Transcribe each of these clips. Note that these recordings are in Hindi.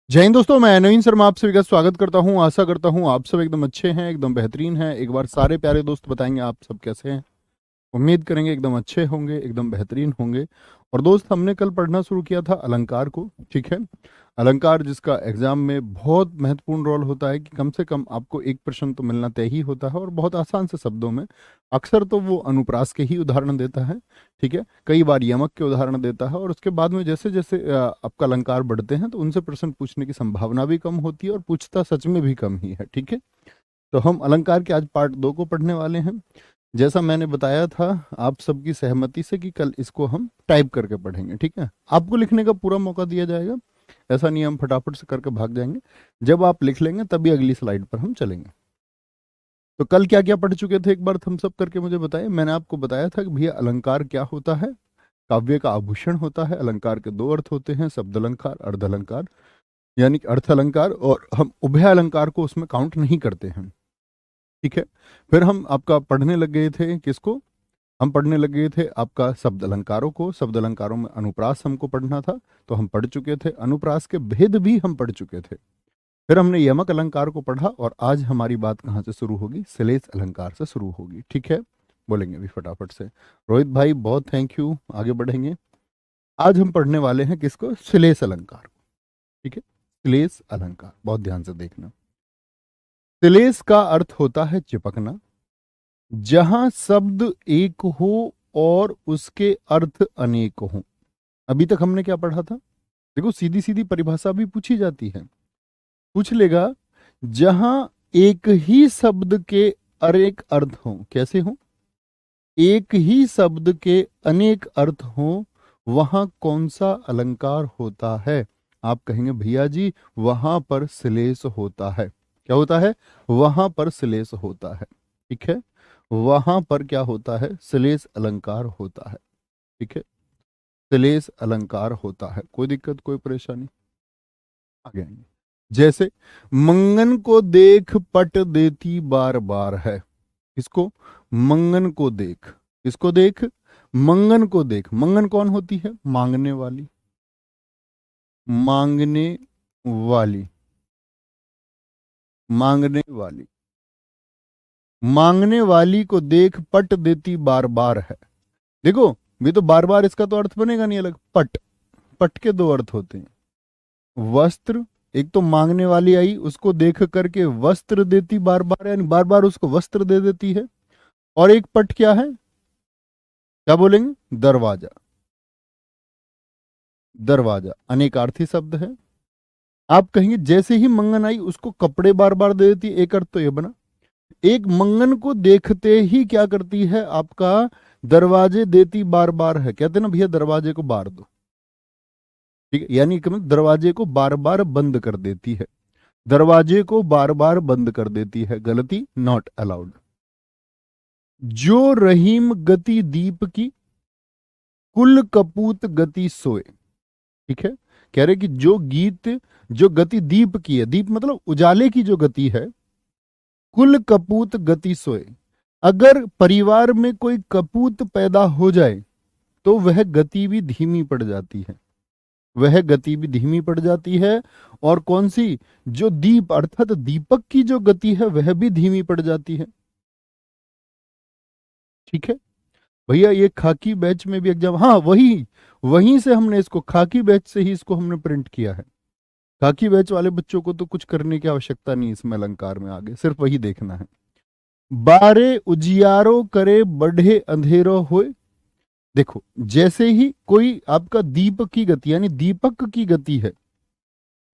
जय हिंद दोस्तों, मैं नवीन शर्मा आप सभी का स्वागत करता हूं। आशा करता हूं आप सब एकदम अच्छे हैं, एकदम बेहतरीन हैं। एक बार सारे प्यारे दोस्त बताएंगे आप सब कैसे हैं। उम्मीद करेंगे एकदम अच्छे होंगे, एकदम बेहतरीन होंगे। और दोस्त, हमने कल पढ़ना शुरू किया था अलंकार को, ठीक है। अलंकार जिसका एग्जाम में बहुत महत्वपूर्ण रोल होता है कि कम से कम आपको एक प्रश्न तो मिलना तय ही होता है, और बहुत आसान से शब्दों में। अक्सर तो वो अनुप्रास के ही उदाहरण देता है, ठीक है। कई बार यमक के उदाहरण देता है, और उसके बाद में जैसे जैसे आपका अलंकार बढ़ते हैं तो उनसे प्रश्न पूछने की संभावना भी कम होती है, और पूछता सच में भी कम ही है, ठीक है। तो हम अलंकार के आज पार्ट 2 को पढ़ने वाले हैं। जैसा मैंने बताया था आप सबकी सहमति से कि कल इसको हम टाइप करके पढ़ेंगे, ठीक है। आपको लिखने का पूरा मौका दिया जाएगा, ऐसा नहीं हम फटाफट से करके भाग जाएंगे। जब आप लिख लेंगे तभी अगली स्लाइड पर हम चलेंगे। तो कल क्या क्या पढ़ चुके थे, एक बार थम्स अप करके मुझे बताएं। मैंने आपको बताया था कि भैया अलंकार क्या होता है। काव्य का आभूषण होता है। अलंकार के दो अर्थ होते हैं, शब्द अलंकार, अर्ध अलंकार, यानी कि अर्थ अलंकार, और हम उभय अलंकार को उसमें काउंट नहीं करते हैं, ठीक है। फिर हम आपका पढ़ने लग गए थे किसको, हम पढ़ने लगे थे आपका शब्द अलंकारों को। शब्द अलंकारों में अनुप्रास हमको पढ़ना था, तो हम पढ़ चुके थे। अनुप्रास के भेद भी हम पढ़ चुके थे। फिर हमने यमक अलंकार को पढ़ा, और आज हमारी बात कहाँ से शुरू होगी, श्लेष अलंकार से शुरू होगी, ठीक है। बोलेंगे अभी फटाफट से। रोहित भाई बहुत थैंक यू, आगे बढ़ेंगे। आज हम पढ़ने वाले हैं किसको, श्लेष अलंकार, ठीक है। श्लेष अलंकार बहुत ध्यान से देखना। श्लेष का अर्थ होता है चिपकना, जहां शब्द एक हो और उसके अर्थ अनेक हो। अभी तक हमने क्या पढ़ा था, देखो सीधी सीधी परिभाषा भी पूछी जाती है। पूछ लेगा, जहां एक ही शब्द के अनेक अर्थ हों। कैसे हों, एक ही शब्द के अनेक अर्थ हों, वहां कौन सा अलंकार होता है। आप कहेंगे भैया जी वहां पर श्लेष होता है। क्या होता है, वहां पर श्लेष होता है, ठीक है। वहां पर क्या होता है, श्लेष अलंकार होता है, ठीक है। श्लेष अलंकार होता है, कोई दिक्कत कोई परेशानी। आगे आएंगे। जैसे मंगन को देख पट देती बार बार है। किसको, मंगन को देख, किसको देख, मंगन को देख। मंगन कौन होती है, मांगने वाली, मांगने वाली, मांगने वाली। मांगने वाली को देख पट देती बार बार है। देखो भी तो बार बार इसका तो अर्थ बनेगा नहीं अलग। पट, पट के दो अर्थ होते हैं। वस्त्र, एक तो मांगने वाली आई, उसको देख करके वस्त्र देती बार बार, यानी बार बार उसको वस्त्र दे देती है। और एक पट क्या है, क्या बोलेंगे, दरवाजा। दरवाजा अनेकार्थी शब्द है। आप कहेंगे जैसे ही मंगन आई उसको कपड़े बार बार दे देती, एक अर्थ तो ये बना। एक मंगन को देखते ही क्या करती है, आपका दरवाजे देती बार बार है। कहते ना भैया दरवाजे को बार दो, ठीक है, यानी कि दरवाजे को बार बार बंद कर देती है। दरवाजे को बार बार बंद कर देती है, गलती, नॉट अलाउड। जो रहीम गति दीप की, कुल कपूत गति सोए, ठीक है। कह रहे कि जो गीत, जो गति दीप की है, दीप मतलब उजाले की जो गति है, कुल कपूत गति सोए। अगर परिवार में कोई कपूत पैदा हो जाए तो वह गति भी धीमी पड़ जाती है, वह गति भी धीमी पड़ जाती है। और कौन सी, जो दीप अर्थात दीपक की जो गति है वह भी धीमी पड़ जाती है, ठीक है। भैया ये खाकी बैच में भी एग्जाम, हाँ वही, वहीं से हमने इसको, खाकी बैच से ही इसको हमने प्रिंट किया है। खाकी बैच वाले बच्चों को तो कुछ करने की आवश्यकता नहीं इसमें अलंकार में, आगे सिर्फ वही देखना है। बारे उजियारो करे बढ़े अंधेरो होए। देखो जैसे ही कोई आपका दीप की गति, यानी दीपक की गति है,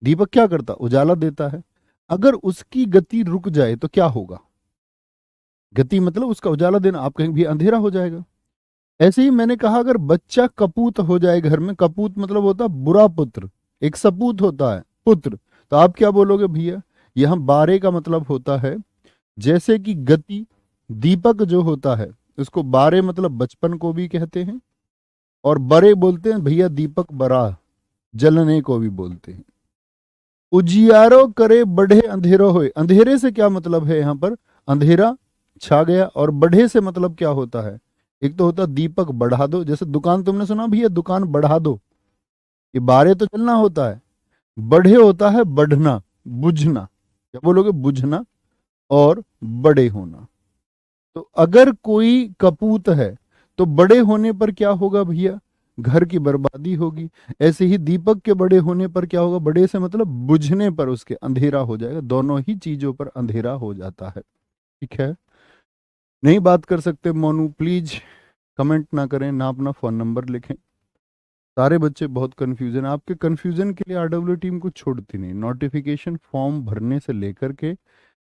दीपक क्या करता, उजाला देता है। अगर उसकी गति रुक जाए तो क्या होगा, गति मतलब उसका उजाला देना, आप कहेंगे भी अंधेरा हो जाएगा। ऐसे ही मैंने कहा अगर बच्चा कपूत हो जाए घर में, कपूत मतलब होता है बुरा पुत्र, एक सपूत होता है पुत्र, तो आप क्या बोलोगे भैया, यहां बारे का मतलब होता है जैसे कि गति, दीपक जो होता है उसको बारे मतलब बचपन को भी कहते हैं, और बड़े बोलते हैं भैया दीपक बरा, जलने को भी बोलते हैं। उजियारो करे बढ़े अंधेरो होए, अंधेरे से क्या मतलब है यहां पर, अंधेरा छा गया। और बढ़े से मतलब क्या होता है, एक तो होता दीपक बढ़ा दो, जैसे दुकान तुमने सुना भैया दुकान बढ़ा दो, ये बारे तो चलना होता है, बढ़े होता है बढ़ना, बुझना। क्या बोलोगे? बुझना और बड़े होना। तो अगर कोई कपूत है तो बड़े होने पर क्या होगा भैया? घर की बर्बादी होगी। ऐसे ही दीपक के बड़े होने पर क्या होगा? बड़े से मतलब बुझने पर उसके अंधेरा हो जाएगा। दोनों ही चीजों पर अंधेरा हो जाता है। ठीक है? नहीं बात कर सकते मोनू, प्लीज कमेंट ना करें, ना अपना फोन नंबर लिखें। सारे बच्चे बहुत कंफ्यूजन, आपके कंफ्यूजन के लिए आरडब्ल्यू टीम कुछ छोड़ती नहीं। नोटिफिकेशन फॉर्म भरने से लेकर के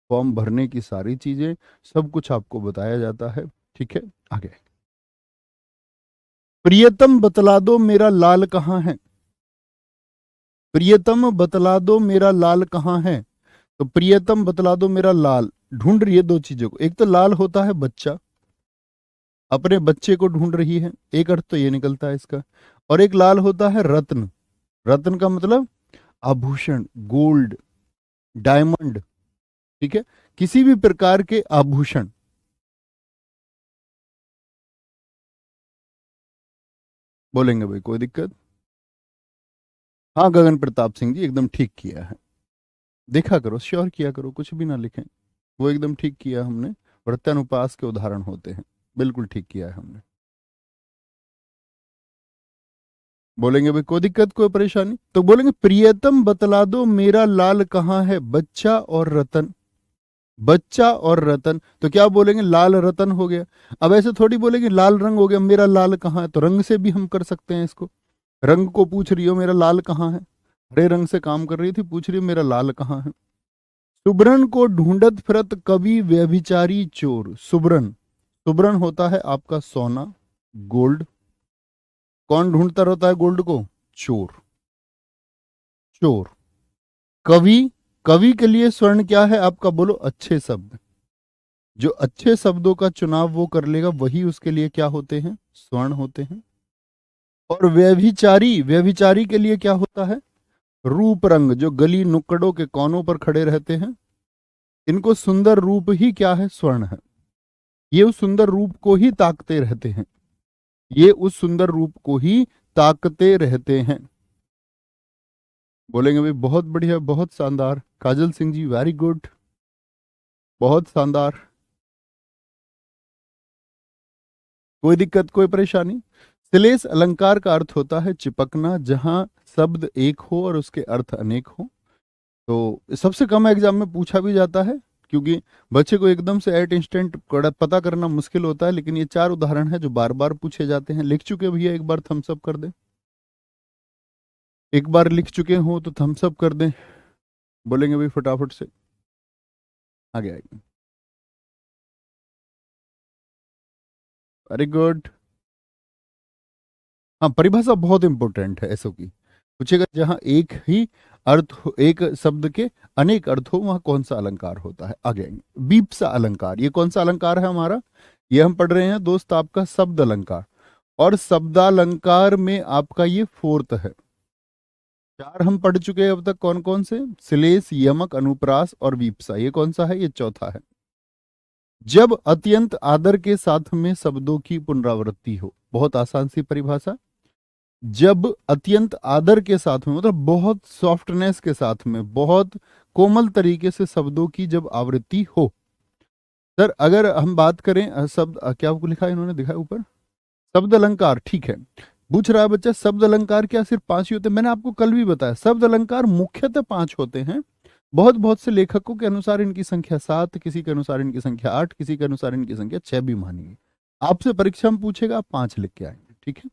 फॉर्म भरने की सारी चीजें, सब कुछ आपको बताया जाता है। ठीक है? आगे। प्रियतम बतला दो मेरा लाल कहाँ है। प्रियतम बतला दो मेरा लाल कहाँ है। तो प्रियतम बतला दो मेरा लाल ढूंढ रही है दो चीजों को। एक तो लाल होता है बच्चा, अपने बच्चे को ढूंढ रही है, एक अर्थ तो ये निकलता है इसका। और एक लाल होता है रत्न। रत्न का मतलब आभूषण, गोल्ड, डायमंड। ठीक है? किसी भी प्रकार के आभूषण। बोलेंगे भाई कोई दिक्कत? हाँ गगन प्रताप सिंह जी एकदम ठीक किया है। देखा करो, श्योर किया करो, कुछ भी ना लिखें। वो एकदम ठीक किया हमने। प्रत्यानुपास के उदाहरण होते हैं। बिल्कुल ठीक किया है हमने। बोलेंगे भाई कोई दिक्कत, कोई परेशानी? तो बोलेंगे प्रियतम बतला दो मेरा लाल कहाँ है। बच्चा और रतन, बच्चा और रतन। तो क्या बोलेंगे? लाल रतन हो गया। अब ऐसे थोड़ी बोलेंगे लाल रंग हो गया, मेरा लाल कहाँ है। तो रंग से भी हम कर सकते हैं इसको। रंग को पूछ रही हो मेरा लाल कहाँ है, हरे रंग से काम कर रही थी, पूछ रही हो मेरा लाल कहाँ है। सुब्रन को ढूंढत फिरत कवि व्यभिचारी चोर। सुब्रन, सुब्रन होता है आपका सोना, गोल्ड। कौन ढूंढता रहता है गोल्ड को? चोर, चोर। कवि, कवि के लिए स्वर्ण क्या है आपका? बोलो अच्छे शब्द। जो अच्छे शब्दों का चुनाव वो कर लेगा, वही उसके लिए क्या होते हैं? स्वर्ण होते हैं। और व्यभिचारी, व्यभिचारी के लिए क्या होता है? रूप रंग। जो गली नुक्कड़ों के कोनों पर खड़े रहते हैं, इनको सुंदर रूप ही क्या है? स्वर्ण है। ये उस सुंदर रूप को ही ताकते रहते हैं, ये उस सुंदर रूप को ही ताकते रहते हैं। बोलेंगे भाई बहुत बढ़िया, बहुत शानदार। काजल सिंह जी वेरी गुड, बहुत शानदार। कोई दिक्कत, कोई परेशानी? श्लेष अलंकार का अर्थ होता है चिपकना, जहां शब्द एक हो और उसके अर्थ अनेक हो। तो सबसे कम एग्जाम में पूछा भी जाता है, क्योंकि बच्चे को एकदम से एट इंस्टेंट पता करना मुश्किल होता है। लेकिन ये चार उदाहरण है जो बार बार पूछे जाते हैं। लिख चुके भैया एक बार थम्स अप कर दें, एक बार लिख चुके हो तो थम्स अप कर दें। बोलेंगे भाई फटाफट से, आगे आएंगे। Very good. हाँ परिभाषा बहुत इंपॉर्टेंट है ऐसो की। पूछेगा जहां एक ही अर्थ हो, एक शब्द के अनेक अर्थ हो, वहां कौन सा अलंकार होता है। आगे आएंगे। बीप्सा अलंकार, ये कौन सा अलंकार है हमारा? ये हम पढ़ रहे हैं दोस्त आपका शब्द अलंकार। और शब्दालंकार में आपका ये फोर्थ है। चार हम पढ़ चुके हैं अब तक, कौन कौन से? श्लेष, यमक, अनुप्रास और वीप्सा। ये कौन सा है? ये चौथा है। जब अत्यंत आदर के साथ में शब्दों की पुनरावृत्ति हो। बहुत आसान सी परिभाषा। जब अत्यंत आदर के साथ में मतलब बहुत सॉफ्टनेस के साथ में, बहुत कोमल तरीके से शब्दों की जब आवृत्ति हो। सर अगर हम बात करें शब्द क्या आपको लिखा है इन्होंने, दिखा है ऊपर? शब्द अलंकार, ठीक है। पूछ रहा है बच्चा शब्द अलंकार क्या सिर्फ पांच ही होते हैं? मैंने आपको कल भी बताया शब्द अलंकार मुख्यतः पांच होते हैं। बहुत बहुत से लेखकों के अनुसार इनकी संख्या सात, किसी के अनुसार इनकी संख्या आठ, किसी के अनुसार इनकी संख्या छह भी मानिए। आपसे परीक्षा में पूछेगा, आप पांच लिख के आएंगे। ठीक है?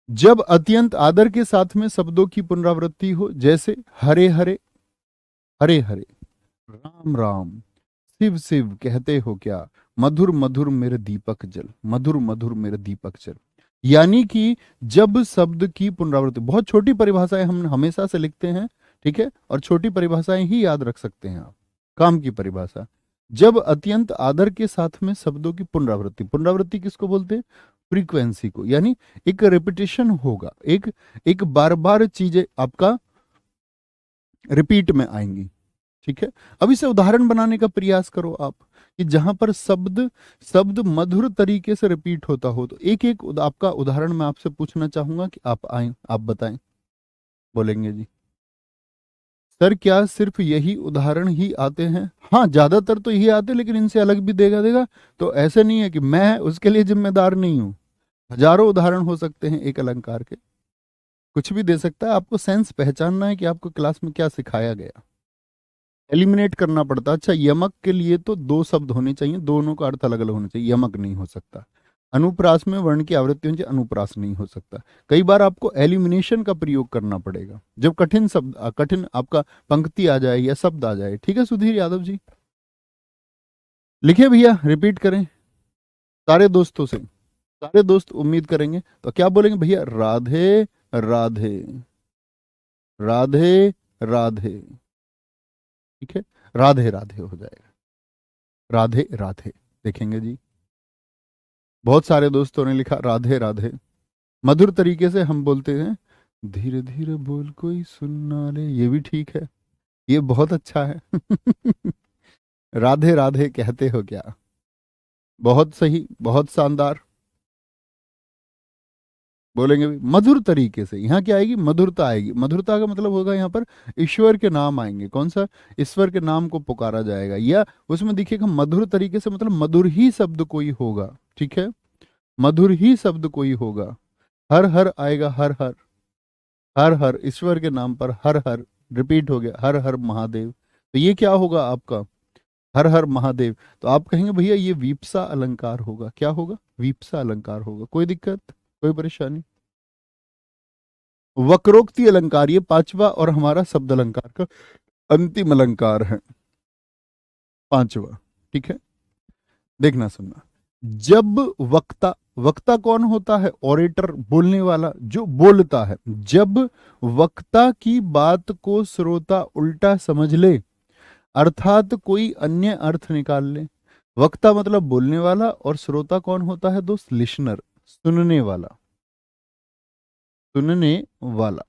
जब अत्यंत आदर के साथ में शब्दों की पुनरावृत्ति हो, जैसे हरे हरे, हरे हरे, राम राम, शिव शिव कहते हो क्या, मधुर मधुर मेरे दीपक जल, मधुर मधुर मेरे दीपक जल। यानी कि जब शब्द की पुनरावृत्ति, बहुत छोटी परिभाषाएं हम हमेशा से लिखते हैं। ठीक है? और छोटी परिभाषाएं ही याद रख सकते हैं आप। काम की परिभाषा, जब अत्यंत आदर के साथ में शब्दों की पुनरावृत्ति, पुनरावृत्ति किसको बोलते हैं? फ्रीक्वेंसी को। यानी एक रिपीटेशन होगा, एक एक बार बार चीजें आपका रिपीट में आएंगी। ठीक है? अब इसे उदाहरण बनाने का प्रयास करो आप, कि जहां पर शब्द शब्द मधुर तरीके से रिपीट होता हो। तो एक एक आपका उदाहरण मैं आपसे पूछना चाहूंगा कि आप आए, आप बताएं। बोलेंगे जी सर क्या सिर्फ यही उदाहरण ही आते हैं? हाँ, ज्यादातर तो यही आते हैं, लेकिन इनसे अलग भी देगा देगा। तो ऐसे नहीं है कि मैं उसके लिए जिम्मेदार नहीं हूं। हजारों उदाहरण हो सकते हैं एक अलंकार के, कुछ भी दे सकता है। आपको सेंस पहचानना है कि आपको क्लास में क्या सिखाया गया। एलिमिनेट करना पड़ता है। अच्छा, यमक के लिए तो दो शब्द होने चाहिए, दोनों का अर्थ अलग अलग होना चाहिए, यमक नहीं हो सकता। अनुप्रास में वर्ण की आवृत्ति होनी चाहिए, अनुप्रास नहीं हो सकता। कई बार आपको एलिमिनेशन का प्रयोग करना पड़ेगा जब कठिन शब्द कठिन आपका पंक्ति आ जाए या शब्द आ जाए। ठीक है सुधीर यादव जी, लिखिए भैया, रिपीट करें सारे दोस्तों से। सारे दोस्त उम्मीद करेंगे तो क्या बोलेंगे भैया? राधे राधे, राधे राधे। ठीक है, राधे राधे हो जाएगा, राधे राधे। देखेंगे जी, बहुत सारे दोस्तों ने लिखा राधे राधे। मधुर तरीके से हम बोलते हैं, धीरे धीरे बोल कोई सुनना ले, ये भी ठीक है, ये बहुत अच्छा है। राधे राधे कहते हो क्या? बहुत सही, बहुत शानदार। बोलेंगे भी मधुर तरीके से। यहाँ क्या आएगी? मधुरता आएगी। मधुरता का मतलब होगा यहाँ पर ईश्वर के नाम आएंगे। कौन सा? ईश्वर के नाम को पुकारा जाएगा, या उसमें देखिएगा मधुर तरीके से मतलब मधुर ही शब्द कोई होगा। ठीक है, मधुर ही शब्द कोई होगा। हर हर आएगा, हर हर, हर हर ईश्वर के नाम पर हर हर रिपीट हो गया, हर हर महादेव। तो ये क्या होगा आपका? हर हर महादेव। तो आप कहेंगे भैया ये वीप्सा अलंकार होगा। क्या होगा? वीप्सा अलंकार होगा। कोई दिक्कत, कोई परेशानी? वक्रोक्ति अलंकार ये पांचवा और हमारा शब्द अलंकार का अंतिम अलंकार है, पांचवा। ठीक है, देखना सुनना। जब वक्ता, वक्ता कौन होता है? ओरेटर, बोलने वाला, जो बोलता है। जब वक्ता की बात को श्रोता उल्टा समझ ले, अर्थात कोई अन्य अर्थ निकाल ले। वक्ता मतलब बोलने वाला, और श्रोता कौन होता है दोस्त? लिसनर, सुनने वाला, सुनने वाला,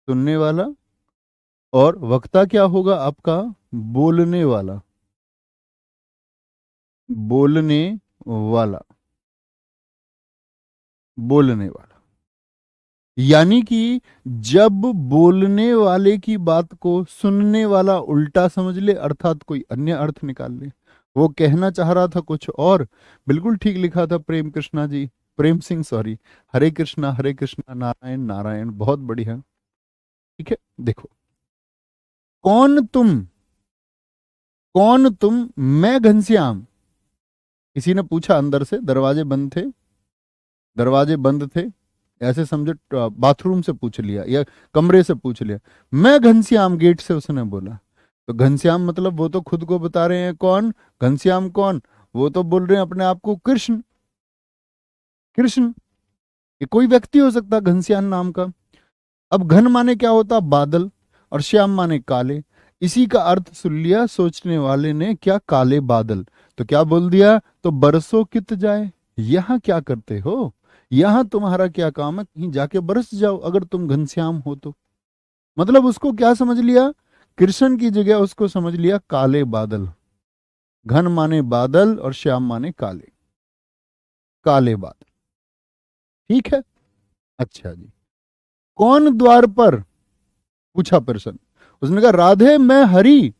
सुनने वाला। और वक्ता क्या होगा आपका? बोलने वाला, बोलने वाला, बोलने वाला। यानी कि जब बोलने वाले की बात को सुनने वाला उल्टा समझ ले, अर्थात कोई अन्य अर्थ निकाल ले। वो कहना चाह रहा था कुछ और। बिल्कुल ठीक लिखा था प्रेम कृष्णा जी, प्रेम सिंह सॉरी। हरे कृष्णा नारायण नारायण, बहुत बढ़िया। ठीक है, देखो, कौन तुम, कौन तुम, मैं घनश्याम। किसी ने पूछा, अंदर से दरवाजे बंद थे, दरवाजे बंद थे, ऐसे समझो बाथरूम से पूछ लिया या कमरे से पूछ लिया। मैं घनश्याम, गेट से उसने बोला। तो घनश्याम मतलब वो तो खुद को बता रहे हैं कौन? घनश्याम कौन? वो तो बोल रहे हैं अपने आप को कृष्ण। कृष्ण, ये कोई व्यक्ति हो सकता घनश्याम नाम का। अब घन माने क्या होता? बादल, और श्याम माने काले। इसी का अर्थ सुन लिया सोचने वाले ने, क्या? काले बादल। तो क्या बोल दिया? तो बरसों कित जाए, यहाँ क्या करते हो? यहाँ तुम्हारा क्या काम है? कहीं जाके बरस जाओ अगर तुम घनश्याम हो तो। मतलब उसको क्या समझ लिया? कृष्ण की जगह उसको समझ लिया काले बादल। घन माने बादल और श्याम माने काले, काले बादल। ठीक है, अच्छा जी। कौन द्वार पर? पूछा प्रश्न। उसने कहा राधे मैं हरि।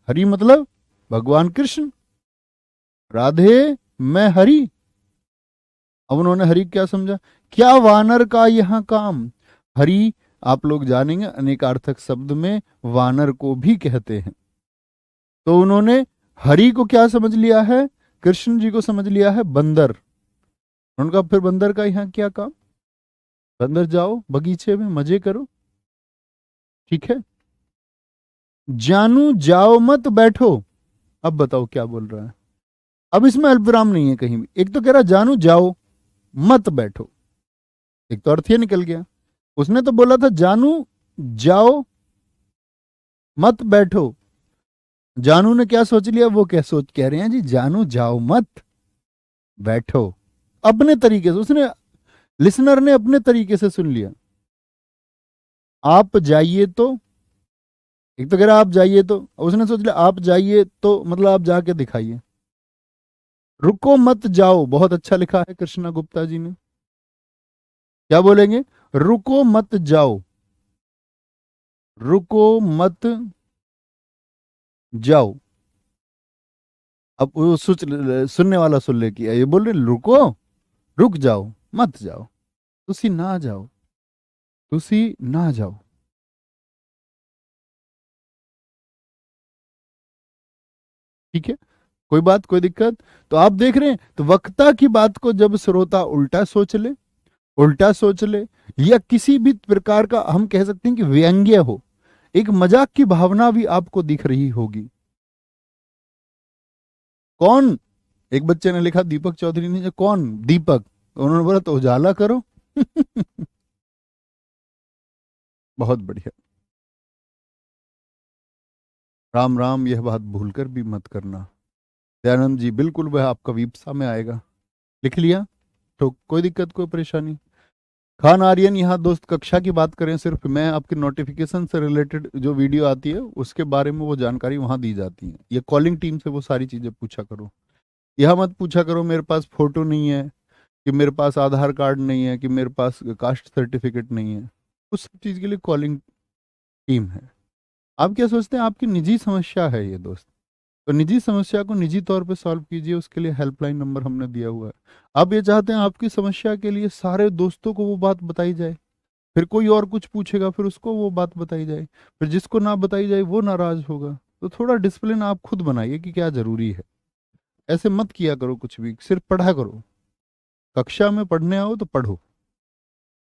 हरि मतलब भगवान कृष्ण। राधे मैं हरि। अब उन्होंने हरि क्या समझा? क्या वानर का यहां काम? हरि आप लोग जानेंगे अनेकार्थक शब्द में वानर को भी कहते हैं। तो उन्होंने हरि को क्या समझ लिया है? कृष्ण जी को समझ लिया है बंदर। उनका फिर बंदर का यहां क्या काम? बंदर जाओ बगीचे में मजे करो। ठीक है, जानू जाओ मत बैठो। अब बताओ क्या बोल रहा है? अब इसमें अल्पविराम नहीं है कहीं भी। एक तो कह रहा जानू जाओ मत बैठो, एक तो अर्थ ये निकल गया। उसने तो बोला था जानू जाओ मत बैठो। जानू ने क्या सोच लिया? वो क्या सोच कह रहे हैं जी, जानू जाओ मत बैठो। अपने तरीके से उसने, लिसनर ने अपने तरीके से सुन लिया। आप जाइए तो, एक तो कह रहा आप जाइए तो, उसने सोच लिया आप जाइए तो मतलब आप जाके दिखाइए। रुको मत जाओ, बहुत अच्छा लिखा है कृष्णा गुप्ता जी ने। क्या बोलेंगे? रुको मत जाओ। रुको मत जाओ। अब वो सुनने वाला सुन ले कि ये बोल रहे रुको, रुक जाओ, मत जाओ, तुसी ना जाओ, तुसी ना जाओ। ठीक है, कोई बात, कोई दिक्कत? तो आप देख रहे हैं, तो वक्ता की बात को जब श्रोता उल्टा सोच ले, उल्टा सोच ले, या किसी भी प्रकार का हम कह सकते हैं कि व्यंग्य हो, एक मजाक की भावना भी आपको दिख रही होगी। कौन? एक बच्चे ने लिखा, दीपक चौधरी ने, जो कौन दीपक, उन्होंने बोला तो उजाला करो। बहुत बढ़िया। राम राम, यह बात भूलकर भी मत करना। दयानंद जी, बिल्कुल वह आपका वीपसा में आएगा। लिख लिया तो कोई दिक्कत, कोई परेशानी। खान आर्यन, यहाँ दोस्त कक्षा की बात करें सिर्फ, मैं आपके नोटिफिकेशन से रिलेटेड जो वीडियो आती है उसके बारे में वो जानकारी वहां दी जाती है। ये कॉलिंग टीम से वो सारी चीजें पूछा करो। यह मत पूछा करो मेरे पास फोटो नहीं है, कि मेरे पास आधार कार्ड नहीं है, कि मेरे पास कास्ट सर्टिफिकेट नहीं है। उस सब चीज के लिए कॉलिंग टीम है। आप क्या सोचते हैं आपकी निजी समस्या है ये दोस्त, तो निजी समस्या को निजी तौर पे सॉल्व कीजिए, उसके लिए हेल्पलाइन नंबर हमने दिया हुआ है। आप ये चाहते हैं आपकी समस्या के लिए सारे दोस्तों को वो बात बताई जाए, फिर कोई और कुछ पूछेगा फिर उसको वो बात बताई जाए, फिर जिसको ना बताई जाए वो नाराज होगा। तो थोड़ा डिसिप्लिन आप खुद बनाइए कि क्या जरूरी है। ऐसे मत किया करो, कुछ भी सिर्फ पढ़ा करो। कक्षा में पढ़ने आओ तो पढ़ो।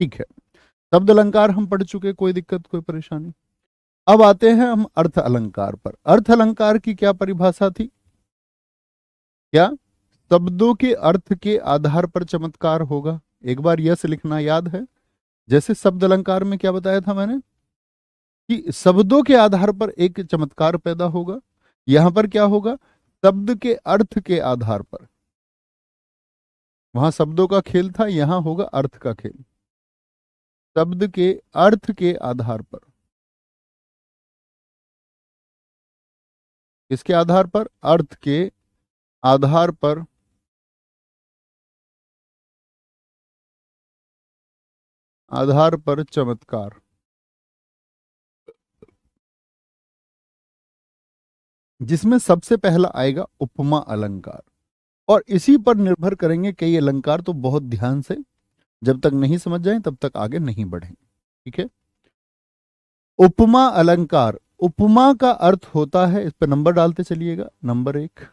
ठीक है, शब्द अलंकार हम पढ़ चुके, कोई दिक्कत, कोई परेशानी। अब आते हैं हम अर्थ अलंकार पर। अर्थ अलंकार की क्या परिभाषा थी? क्या शब्दों के अर्थ के आधार पर चमत्कार होगा? एक बार यस लिखना याद है। जैसे शब्द अलंकार में क्या बताया था मैंने, कि शब्दों के आधार पर एक चमत्कार पैदा होगा। यहां पर क्या होगा? शब्द के अर्थ के आधार पर। वहां शब्दों का खेल था, यहां होगा अर्थ का खेल। शब्द के अर्थ के आधार पर। इसके आधार पर, अर्थ के आधार पर चमत्कार, जिसमें सबसे पहला आएगा उपमा अलंकार। और इसी पर निर्भर करेंगे कई अलंकार, तो बहुत ध्यान से, जब तक नहीं समझ जाए तब तक आगे नहीं बढ़ेंगे। ठीक है, उपमा अलंकार। उपमा का अर्थ होता है, इस पर नंबर डालते चलिएगा, नंबर 1।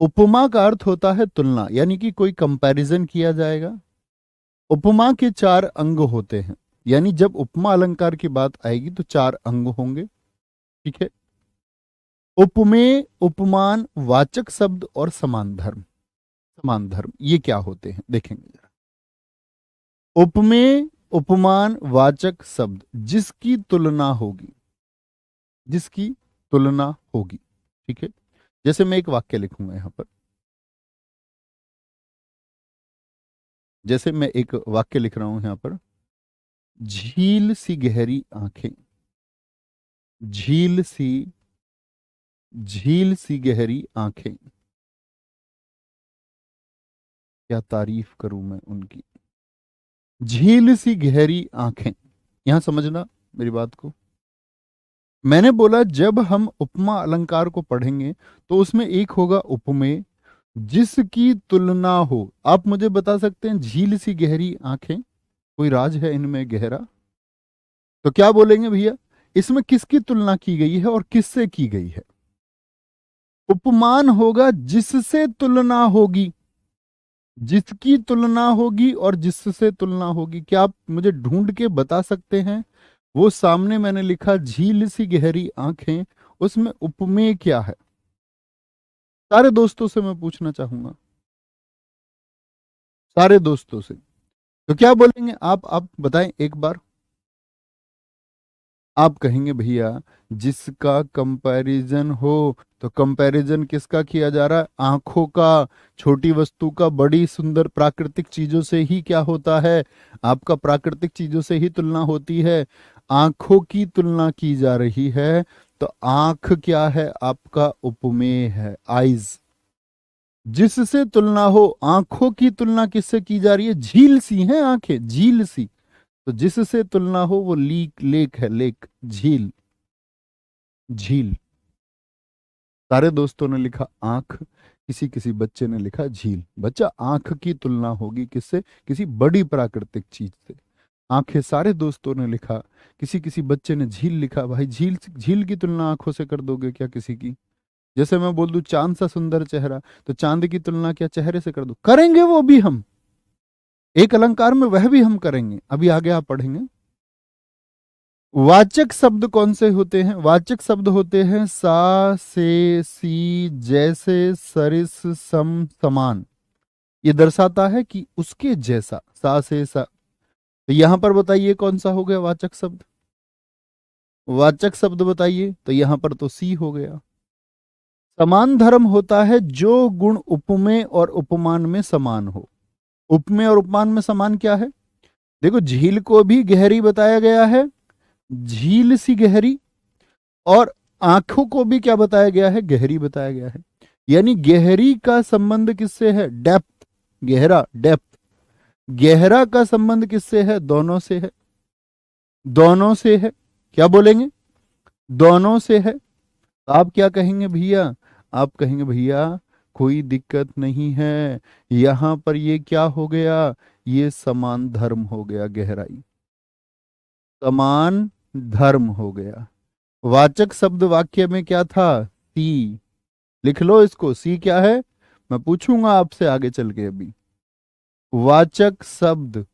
उपमा का अर्थ होता है तुलना, यानी कि कोई कंपैरिजन किया जाएगा। उपमा के 4 अंग होते हैं, यानी जब उपमा अलंकार की बात आएगी तो 4 अंग होंगे। ठीक है, उपमेय, उपमान, वाचक शब्द और समान धर्म। समान धर्म ये क्या होते हैं देखेंगे जरा। उपमेय, उपमान, वाचक शब्द, जिसकी तुलना होगी, जिसकी तुलना होगी। ठीक है, जैसे मैं एक वाक्य लिखूंगा यहां पर, जैसे मैं एक वाक्य लिख रहा हूं यहां पर, झील सी गहरी आंखें, झील सी, झील सी गहरी आंखें, क्या तारीफ करूं मैं उनकी। झील सी गहरी आंखें, यहां समझना मेरी बात को। मैंने बोला जब हम उपमा अलंकार को पढ़ेंगे तो उसमें एक होगा उपमेय, जिसकी तुलना हो। आप मुझे बता सकते हैं झील सी गहरी आंखें, कोई राज है इनमें गहरा? तो क्या बोलेंगे भैया, इसमें किसकी तुलना की गई है और किससे की गई है? उपमान होगा जिससे तुलना होगी, जिसकी तुलना होगी और जिससे तुलना होगी। क्या आप मुझे ढूंढ के बता सकते हैं? वो सामने मैंने लिखा झील सी गहरी आंखें, उसमें उपमेय क्या है? सारे दोस्तों से मैं पूछना चाहूंगा, सारे दोस्तों से, तो क्या बोलेंगे आप बताएं एक बार। आप कहेंगे भैया जिसका कंपैरिजन हो, तो कंपैरिजन किसका किया जा रहा है? आंखों का, छोटी वस्तु का बड़ी सुंदर प्राकृतिक चीजों से ही क्या होता है? आपका प्राकृतिक चीजों से ही तुलना होती है, आंखों की तुलना की जा रही है। तो आंख क्या है? आपका उपमेय है, आइज। जिससे तुलना हो, आंखों की तुलना किससे की जा रही है? झील सी हैं आंखें, झील सी। तो जिससे तुलना हो वो लीक लेक है, लेक झील, झील। सारे दोस्तों ने लिखा आंख, किसी किसी बच्चे ने लिखा झील। बच्चा, आंख की तुलना होगी किससे? किसी बड़ी प्राकृतिक चीज से। आंखें सारे दोस्तों ने लिखा। किसी किसी बच्चे ने झील लिखा। भाई झील, झील की तुलना आंखों से कर दोगे क्या किसी की? जैसे मैं बोल दूं चांद सा सुंदर चेहरा, तो चांद की तुलना क्या चेहरे से कर दो? करेंगे वो भी हम, एक अलंकार में वह भी हम करेंगे, अभी आगे आप पढ़ेंगे। वाचक शब्द कौन से होते हैं? वाचक शब्द होते हैं सा से सी, जैसे, सरिस, सम, समान। ये दर्शाता है कि उसके जैसा, सा से सा। तो यहां पर बताइए कौन सा हो गया वाचक शब्द? वाचक शब्द बताइए, तो यहां पर तो सी हो गया। समान धर्म होता है जो गुण उपमेय और उपमान में समान हो। उपमेय और उपमान में समान क्या है? देखो, झील को भी गहरी बताया गया है, झील सी गहरी। और आंखों को भी क्या बताया गया है? गहरी बताया गया है। यानी गहरी का संबंध किससे है? डेप्थ, गहरा, डेप्थ। गहरा का संबंध किससे है? दोनों से है, दोनों से है। क्या बोलेंगे? दोनों से है। तो आप क्या कहेंगे भैया? आप कहेंगे भैया कोई दिक्कत नहीं है, यहां पर ये क्या हो गया? ये समान धर्म हो गया, गहराई, समान धर्म हो गया। वाचक शब्द वाक्य में क्या था? सी। लिख लो इसको, सी क्या है? मैं पूछूंगा आपसे आगे चल के अभी। वाचक शब्द।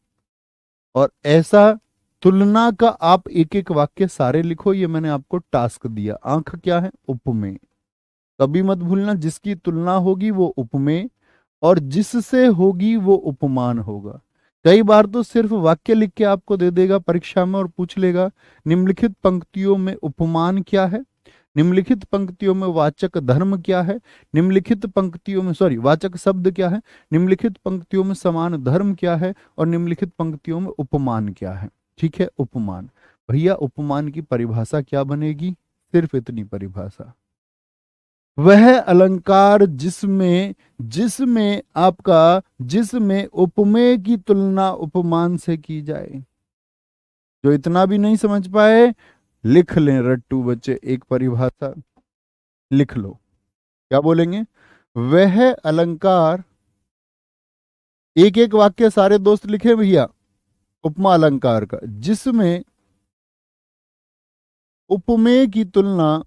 और ऐसा तुलना का आप एक एक वाक्य सारे लिखो, ये मैंने आपको टास्क दिया। आंख क्या है? उपमेय। कभी मत भूलना, जिसकी तुलना होगी वो उपमेय, और जिससे होगी वो उपमान होगा। कई बार तो सिर्फ वाक्य लिख के आपको दे देगा परीक्षा में और पूछ लेगा निम्नलिखित पंक्तियों में उपमान क्या है, निम्नलिखित पंक्तियों में वाचक धर्म क्या है, निम्नलिखित पंक्तियों में, सॉरी, वाचक शब्द क्या है, निम्नलिखित पंक्तियों में समान धर्म क्या है, और निम्नलिखित पंक्तियों में उपमान क्या है। ठीक है, उपमान। भैया उपमान की परिभाषा क्या बनेगी? सिर्फ इतनी परिभाषा, वह अलंकार जिसमें, जिसमें आपका, जिसमें उपमेय की तुलना उपमान से की जाए। जो इतना भी नहीं समझ पाए, लिख लें रट्टू बच्चे एक परिभाषा, लिख लो। क्या बोलेंगे? वह अलंकार, एक एक वाक्य सारे दोस्त लिखे भैया, उपमा अलंकार का, जिसमें उपमेय की तुलना,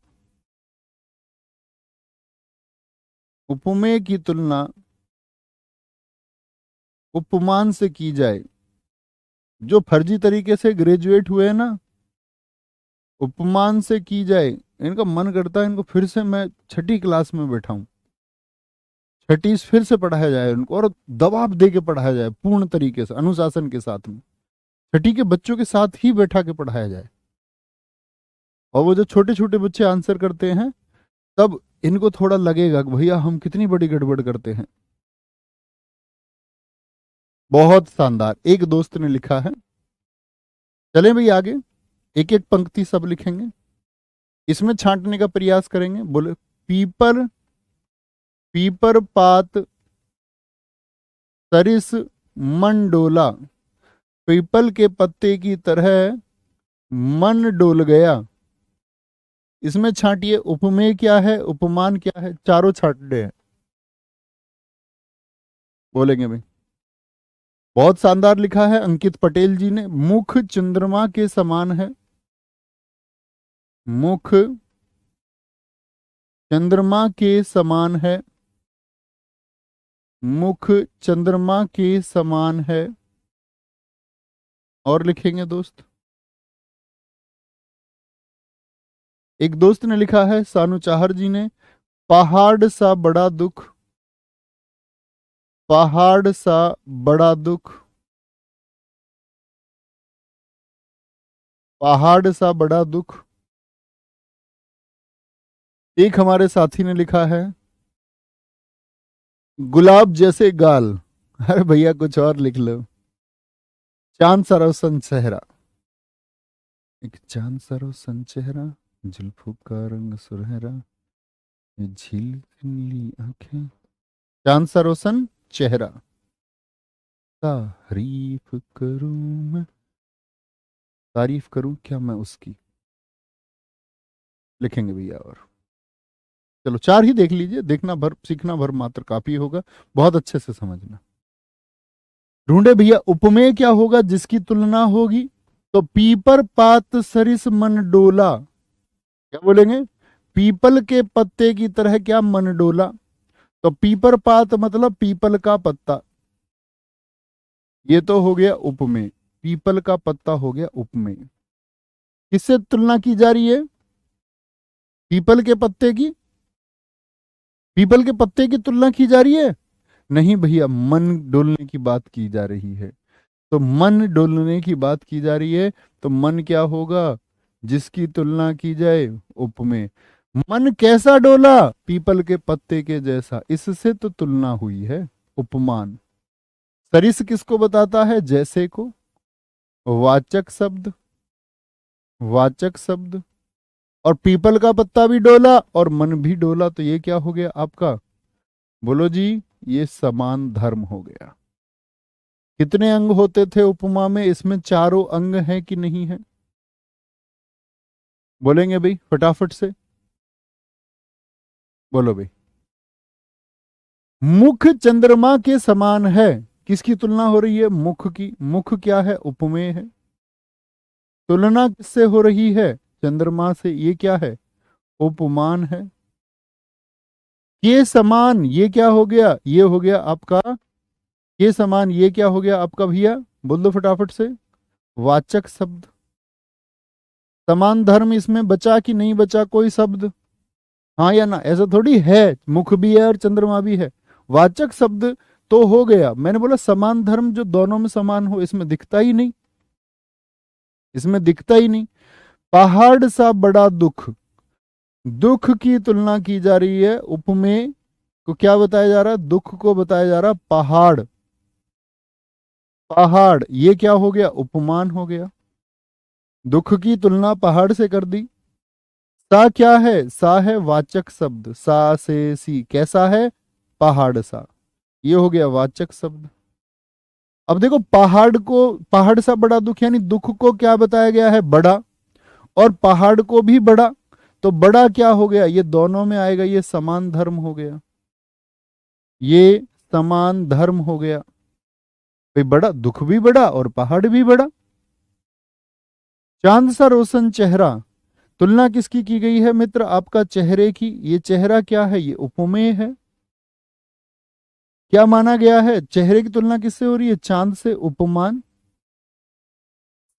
उपमेय की तुलना उपमान से की जाए। जो फर्जी तरीके से ग्रेजुएट हुए हैं ना, उपमान से की जाए। इनका मन करता है इनको फिर से मैं छठी क्लास में बैठाऊं, छठी फिर से पढ़ाया जाए उनको, और दबाव दे के पढ़ाया जाए पूर्ण तरीके से, अनुशासन के साथ में छठी के बच्चों के साथ ही बैठा के पढ़ाया जाए। और वो जो छोटे छोटे बच्चे आंसर करते हैं, तब इनको थोड़ा लगेगा कि भैया हम कितनी बड़ी गड़बड़ करते हैं। बहुत शानदार, एक दोस्त ने लिखा है। चलें भाई आगे, एक एक पंक्ति सब लिखेंगे, इसमें छांटने का प्रयास करेंगे। बोले, पीपर, पीपर पात सरिस मन डोला, पीपल के पत्ते की तरह मन डोल गया। इसमें छांटिए, उपमेय क्या है, उपमान क्या है, चारों छांटने हैं। बोलेंगे भाई। बहुत शानदार लिखा है अंकित पटेल जी ने। मुख चंद्रमा के समान है, मुख चंद्रमा के समान है, मुख चंद्रमा के समान है। और लिखेंगे दोस्त। एक दोस्त ने लिखा है, सानू चाहर जी ने, पहाड़ सा बड़ा दुख, पहाड़ सा बड़ा दुख, पहाड़ सा बड़ा दुख। एक हमारे साथी ने लिखा है, गुलाब जैसे गाल। अरे भैया कुछ और लिख लो। चांद सा रोशन चेहरा, एक चांद सा रोशन चेहरा, जुल्फों का रंग सुनहरा, ये झील की नीली आंखें। चांद सा रोशन चेहरा, तारीफ करूं मैं तारीफ करूं क्या मैं उसकी, लिखेंगे भैया। और चलो 4 ही देख लीजिए, देखना भर सीखना भर मात्र काफी होगा, बहुत अच्छे से समझना। ढूंढे भैया उपमेय क्या होगा जिसकी तुलना होगी। तो पीपर पात सरिस मन डोला, क्या बोलेंगे, पीपल के पत्ते की तरह क्या मन डोला। तो पीपर पात मतलब पीपल का पत्ता, ये तो हो गया उपमेय, पीपल का पत्ता हो गया उपमेय। किससे तुलना की जा रही है, पीपल के पत्ते की, पीपल के पत्ते की तुलना की जा रही है, नहीं भैया, मन डोलने की बात की जा रही है। तो मन डोलने की बात की जा रही है, तो मन क्या होगा जिसकी तुलना की जाए, उपमेय। मन कैसा डोला, पीपल के पत्ते के जैसा, इससे तो तुलना हुई है, उपमान। सरिस किसको बताता है, जैसे को। वाचक शब्द, वाचक शब्द। और पीपल का पत्ता भी डोला और मन भी डोला, तो ये क्या हो गया आपका, बोलो जी, ये समान धर्म हो गया। कितने अंग होते थे उपमा में, इसमें चारों अंग हैं कि नहीं है, बोलेंगे भाई फटाफट से, बोलो भाई। मुख चंद्रमा के समान है, किसकी तुलना हो रही है, मुख की। मुख क्या है, उपमेय है। तुलना किससे हो रही है, चंद्रमा से, ये क्या है, उपमान है। ये समान, ये क्या हो गया, ये हो गया आपका, ये समान, ये क्या हो गया आपका भैया, बोल दो फटाफट से, वाचक शब्द। समान धर्म इसमें बचा कि नहीं बचा कोई शब्द, हाँ या ना, ऐसा थोड़ी है, मुख भी है और चंद्रमा भी है, वाचक शब्द तो हो गया। मैंने बोला समान धर्म जो दोनों में समान हो, इसमें दिखता ही नहीं, इसमें दिखता ही नहीं। पहाड़ सा बड़ा दुख, दुख की तुलना की जा रही है, उपमेय को क्या बताया जा रहा है, दुख को बताया जा रहा है, पहाड़। पहाड़ ये क्या हो गया, उपमान हो गया, दुख की तुलना पहाड़ से कर दी। सा क्या है, सा है वाचक शब्द, सा से सी कैसा है, पहाड़ सा, ये हो गया वाचक शब्द। अब देखो पहाड़ को, पहाड़ सा बड़ा दुख यानी दुख को क्या बताया गया है, बड़ा, और पहाड़ को भी बड़ा, तो बड़ा क्या हो गया, ये दोनों में आएगा, ये समान धर्म हो गया, ये समान धर्म हो गया भाई, बड़ा दुख भी बड़ा और पहाड़ भी बड़ा। चांद सा रोशन चेहरा, तुलना किसकी की गई है मित्र, आपका चेहरे की। ये चेहरा क्या है, ये उपमेय है। क्या माना गया है, चेहरे की तुलना किससे हो रही है, चांद से, उपमान।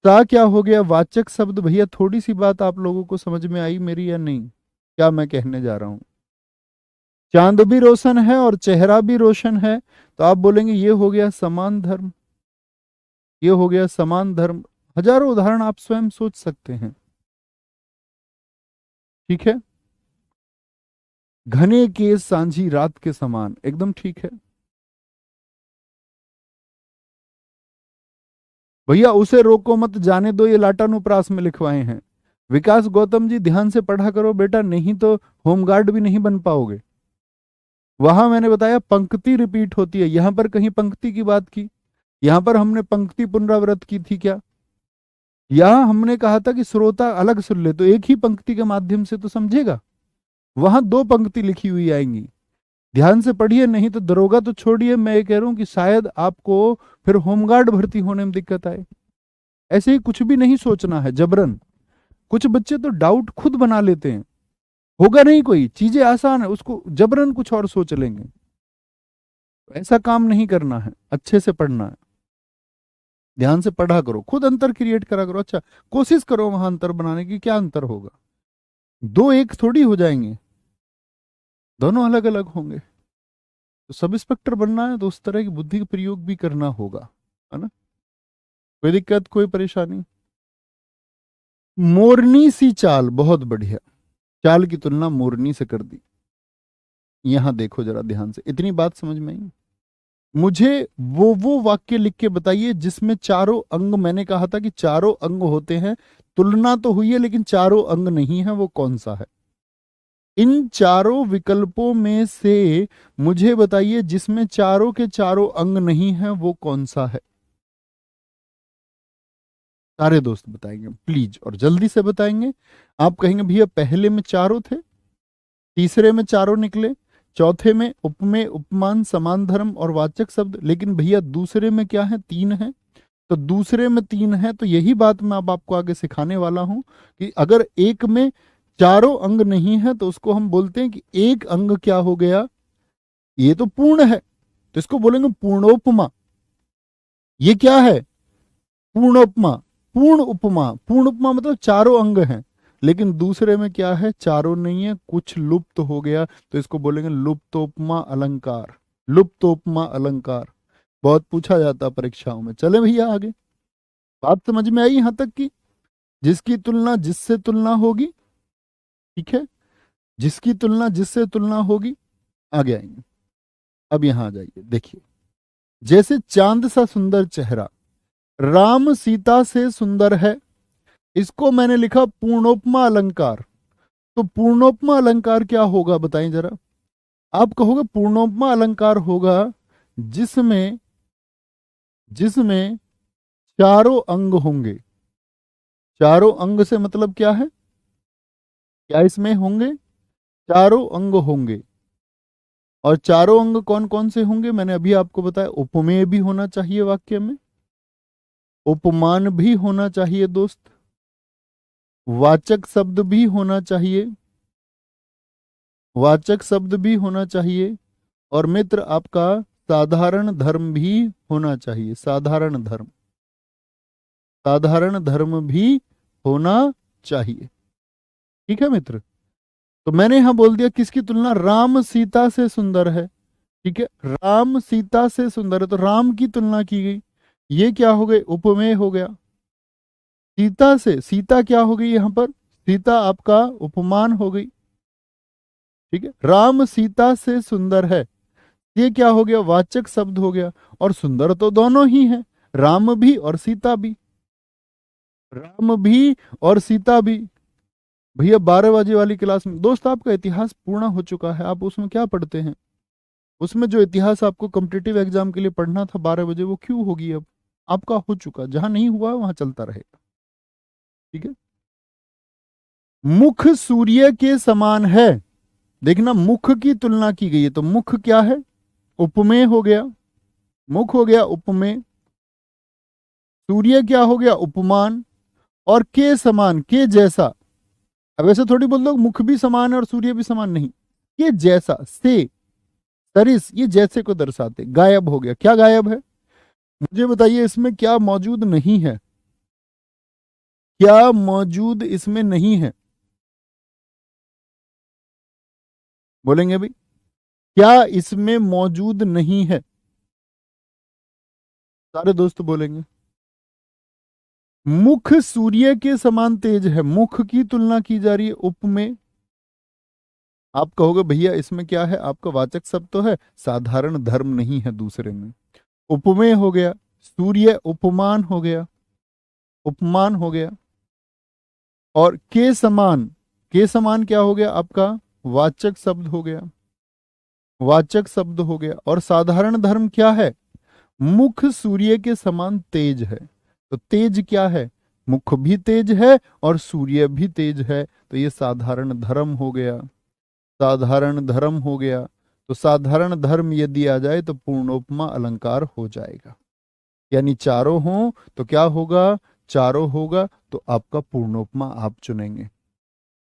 सा क्या हो गया, वाचक शब्द। भैया थोड़ी सी बात आप लोगों को समझ में आई मेरी या नहीं, क्या मैं कहने जा रहा हूं। चांद भी रोशन है और चेहरा भी रोशन है, तो आप बोलेंगे ये हो गया समान धर्म, ये हो गया समान धर्म। हजारों उदाहरण आप स्वयं सोच सकते हैं, ठीक है। घने के सांझी रात के समान, एकदम ठीक है भैया। उसे रोको मत जाने दो, ये लाटानुप्रास में लिखवाए हैं। विकास गौतम जी ध्यान से पढ़ा करो बेटा, नहीं तो होमगार्ड भी नहीं बन पाओगे। वहां मैंने बताया पंक्ति रिपीट होती है, यहां पर कहीं पंक्ति की बात की, यहां पर हमने पंक्ति पुनरावृत की थी क्या, यहां हमने कहा था कि श्रोता अलग सुन ले तो एक ही पंक्ति के माध्यम से तो समझेगा, वहां 2 पंक्ति लिखी हुई आएंगी। ध्यान से पढ़िए, नहीं तो दरोगा तो छोड़िए, मैं ये कह रहा हूं कि शायद आपको फिर होमगार्ड भर्ती होने में दिक्कत आए। ऐसे ही कुछ भी नहीं सोचना है जबरन, कुछ बच्चे तो डाउट खुद बना लेते हैं, होगा नहीं कोई, चीजें आसान है उसको जबरन कुछ और सोच लेंगे, ऐसा काम नहीं करना है, अच्छे से पढ़ना है, ध्यान से पढ़ा करो, खुद अंतर क्रिएट करा करो। अच्छा कोशिश करो वहां अंतर बनाने की, क्या अंतर होगा, 2 एक थोड़ी हो जाएंगे, दोनों अलग अलग होंगे। तो सब इंस्पेक्टर बनना है तो उस तरह की बुद्धि का प्रयोग भी करना होगा, है ना, कोई दिक्कत कोई परेशानी। मोरनी सी चाल, बहुत बढ़िया, चाल की तुलना मोरनी से कर दी। यहां देखो जरा ध्यान से, इतनी बात समझ में आई। मुझे वो वाक्य लिख के बताइए जिसमें चारों अंग, मैंने कहा था कि चारों अंग होते हैं, तुलना तो हुई है लेकिन चारों अंग नहीं है, वो कौन सा है। इन चारों विकल्पों में से मुझे बताइए जिसमें चारों के चारों अंग नहीं है वो कौन सा है। सारे दोस्त बताएंगे प्लीज, और जल्दी से बताएंगे। आप कहेंगे भैया पहले में चारों थे, तीसरे में चारों निकले, चौथे में उपमेय, उपमान, समान धर्म और वाचक शब्द, लेकिन भैया दूसरे में क्या है, तीन है। तो दूसरे में तीन है, तो यही बात मैं अब आपको आगे सिखाने वाला हूं कि अगर एक में चारों अंग नहीं है तो उसको हम बोलते हैं कि एक अंग क्या हो गया, ये तो पूर्ण है, तो इसको बोलेंगे पूर्णोपमा। ये क्या है, पूर्णोपमा। पूर्ण उपमा, पूर्ण उपमा मतलब चारों अंग हैं, लेकिन दूसरे में क्या है, चारों नहीं है, कुछ लुप्त हो गया, तो इसको बोलेंगे लुप्तोपमा अलंकार। लुप्तोपमा अलंकार बहुत पूछा जाता है परीक्षाओं में। चले भैया आगे, बात समझ में आई यहां तक की जिसकी तुलना जिससे तुलना होगी, ठीक है, जिसकी तुलना जिससे तुलना होगी, आगे आएंगे। अब यहां आ जाइए, देखिए, जैसे चांद सा सुंदर चेहरा राम सीता से सुंदर है, इसको मैंने लिखा पूर्णोपमा अलंकार। तो पूर्णोपमा अलंकार क्या होगा बताएं जरा। आप कहोगे पूर्णोपमा अलंकार होगा जिसमें जिसमें चारों अंग होंगे। चारों अंग से मतलब क्या है, क्या इसमें होंगे, चारों अंग होंगे। और चारों अंग कौन कौन से होंगे, मैंने अभी आपको बताया, उपमेय भी होना चाहिए वाक्य में, उपमान भी होना चाहिए दोस्त, वाचक शब्द भी होना चाहिए, वाचक शब्द भी होना चाहिए, और मित्र आपका साधारण धर्म भी होना चाहिए। साधारण धर्म, साधारण धर्म भी होना चाहिए, ठीक है मित्र। तो मैंने यहां बोल दिया किसकी तुलना, राम सीता से सुंदर है, ठीक है, राम सीता से सुंदर है, तो राम की तुलना की गई, ये क्या हो गए, उपमेय हो गया। सीता से, सीता क्या हो गई यहां पर, सीता आपका उपमान हो गई, ठीक है। राम सीता से सुंदर है, ये क्या हो गया, वाचक शब्द हो गया। और सुंदर तो दोनों ही हैं, राम भी और सीता भी, राम भी और सीता भी। भैया 12 बजे वाली क्लास में दोस्त आपका इतिहास पूर्ण हो चुका है, आप उसमें क्या पढ़ते हैं, उसमें जो इतिहास आपको कॉम्पिटिटिव एग्जाम के लिए पढ़ना था 12 बजे, वो क्यों होगी अब, आपका हो चुका, जहां नहीं हुआ वहां चलता रहेगा, ठीक है। मुख सूर्य के समान है, देखना मुख की तुलना की गई है, तो मुख क्या है, उपमेय हो गया, मुख हो गया उपमेय, सूर्य क्या हो गया, उपमान, और के समान, के जैसा। अब ऐसे थोड़ी बोल दो मुख भी समान है और सूर्य भी समान, नहीं, के जैसा, से, सरिस, ये जैसे को दर्शाते। गायब हो गया, क्या गायब है, मुझे बताइए इसमें क्या मौजूद नहीं है, क्या मौजूद इसमें नहीं है, बोलेंगे भाई, क्या इसमें मौजूद नहीं है, सारे दोस्त बोलेंगे। मुख सूर्य के समान तेज है, मुख की तुलना की जा रही है उप में। आप कहोगे भैया इसमें क्या है, आपका वाचक शब्द तो है, साधारण धर्म नहीं है दूसरे में, उपमेय हो गया, सूर्य उपमान हो गया, उपमान हो गया, और के समान, के समान क्या हो गया आपका, वाचक शब्द हो गया, वाचक शब्द हो गया। और साधारण धर्म क्या है, मुख सूर्य के समान तेज है, तो तेज क्या है, मुख भी तेज है और सूर्य भी तेज है, तो ये साधारण धर्म हो गया, साधारण धर्म हो गया। तो साधारण धर्म यदि आ जाए तो पूर्णोपमा अलंकार हो जाएगा, यानी चारों हो तो क्या होगा, चारों होगा तो आपका पूर्णोपमा आप चुनेंगे।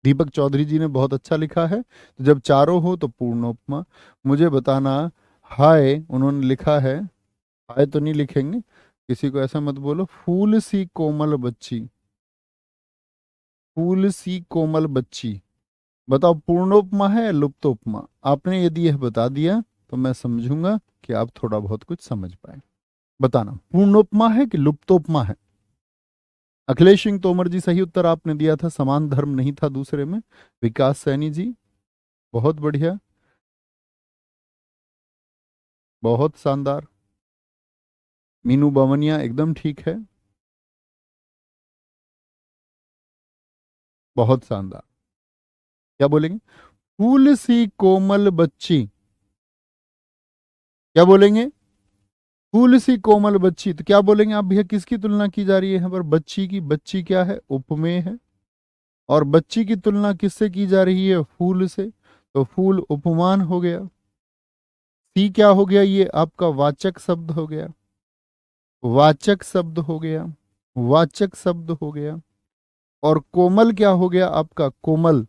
दीपक चौधरी जी ने बहुत अच्छा लिखा है, तो जब चारों हो तो पूर्णोपमा। मुझे बताना, हाय उन्होंने लिखा है, हाय तो नहीं लिखेंगे, किसी को ऐसा मत बोलो, फूल सी कोमल बच्ची, फूल सी कोमल बच्ची, बताओ पूर्णोपमा है या लुप्तोपमा। आपने यदि यह बता दिया तो मैं समझूंगा कि आप थोड़ा बहुत कुछ समझ पाए। बताना पूर्णोपमा है कि लुप्तोपमा है। अखिलेश सिंह तोमर जी सही उत्तर आपने दिया था, समान धर्म नहीं था दूसरे में। विकास सैनी जी बहुत बढ़िया, बहुत शानदार। मीनू बवनिया एकदम ठीक है, बहुत शानदार। क्या बोलेंगे, फूल सी कोमल बच्ची, क्या बोलेंगे, फूल सी कोमल बच्ची, तो क्या बोलेंगे आप भैया, किसकी तुलना की जा रही है यहाँ पर? बच्ची की। बच्ची क्या है? उपमेय है। और बच्ची की तुलना किससे की जा रही है? फूल से। तो फूल उपमान हो गया। सी क्या हो गया? ये आपका वाचक शब्द हो गया। वाचक शब्द हो गया। वाचक शब्द हो गया। और कोमल क्या हो गया आपका? कोमल।